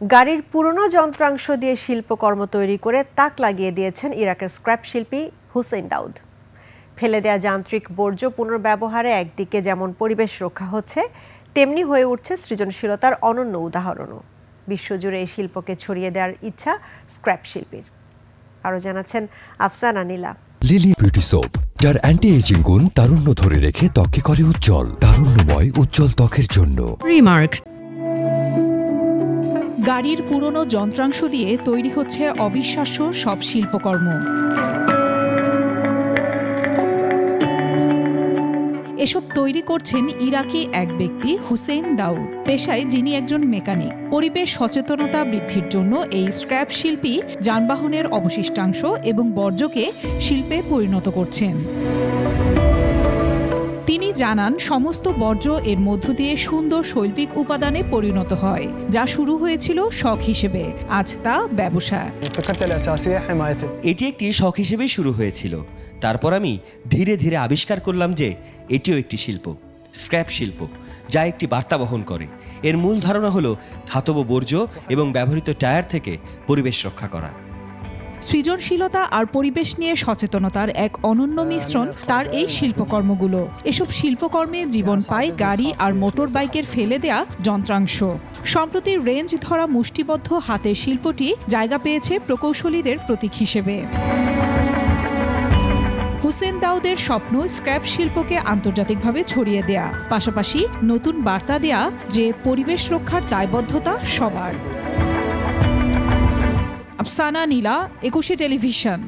গাড়ির পুরনো যন্ত্রাংশ দিয়ে শিল্পকর্ম তৈরি করে তাক লাগিয়ে দিয়েছেন ইরাকের স্ক্র্যাপ শিল্পী হুসেইন দাউদ। ফেলে দেয়া যান্ত্রিক বর্জ্য পুনর্ব্যবহারে একদিকে যেমন পরিবেশ রক্ষা হচ্ছে, তেমনি হয়ে উঠছে সৃজনশীলতার অনন্য উদাহরণও। বিশ্বজুড়ে এই শিল্পকে ছড়িয়ে দেওয়ার ইচ্ছা স্ক্র্যাপ শিল্পীর। আরও জানাচ্ছেন আফসানা নীলা। লিলি বিউটি সোপ, যার অ্যান্টি এজিং গুণ তারুণ্য ধরে রেখে ত্বককে করে উজ্জ্বল। তারুণ্যময় উজ্জ্বল ত্বকের জন্য রিমার্ক। গাড়ির পুরনো যন্ত্রাংশ দিয়ে তৈরি হচ্ছে অবিশ্বাস্য সব শিল্পকর্ম। এসব তৈরি করছেন ইরাকি এক ব্যক্তি হুসেইন দাউদ। পেশায় যিনি একজন মেকানিক। পরিবেশ সচেতনতা বৃদ্ধির জন্য এই স্ক্র্যাপ শিল্পী যানবাহনের অবশিষ্টাংশ এবং বর্জ্যকে শিল্পে পরিণত করছেন। তিনি জানান, সমস্ত বর্জ্য এর মধ্য দিয়ে সুন্দর শৈল্পিক উপাদানে পরিণত হয়, যা শুরু হয়েছিল শখ হিসেবে, আজ তা ব্যবসা। এটি একটি শখ হিসেবেই শুরু হয়েছিল। তারপর আমি ধীরে ধীরে আবিষ্কার করলাম যে এটিও একটি শিল্প, স্ক্র্যাপ শিল্প, যা একটি বার্তা বহন করে। এর মূল ধারণা হলো ধাতব বর্জ্য এবং ব্যবহৃত টায়ার থেকে পরিবেশ রক্ষা করা। সৃজনশীলতা আর পরিবেশ নিয়ে সচেতনতার এক অনন্য মিশ্রণ তার এই শিল্পকর্মগুলো। এসব শিল্পকর্মে জীবন পায় গাড়ি আর মোটর বাইকের ফেলে দেয়া যন্ত্রাংশ। সম্প্রতি রেঞ্জ ধরা মুষ্টিবদ্ধ হাতের শিল্পটি জায়গা পেয়েছে প্রকৌশলীদের প্রতীক হিসেবে। হুসেইন দাউদের স্বপ্ন স্ক্র্যাপ শিল্পকে আন্তর্জাতিকভাবে ছড়িয়ে দেয়া, পাশাপাশি নতুন বার্তা দেয়া যে পরিবেশ রক্ষার দায়বদ্ধতা সবার। আফসানা নীলা, 21 টেলিভিশন।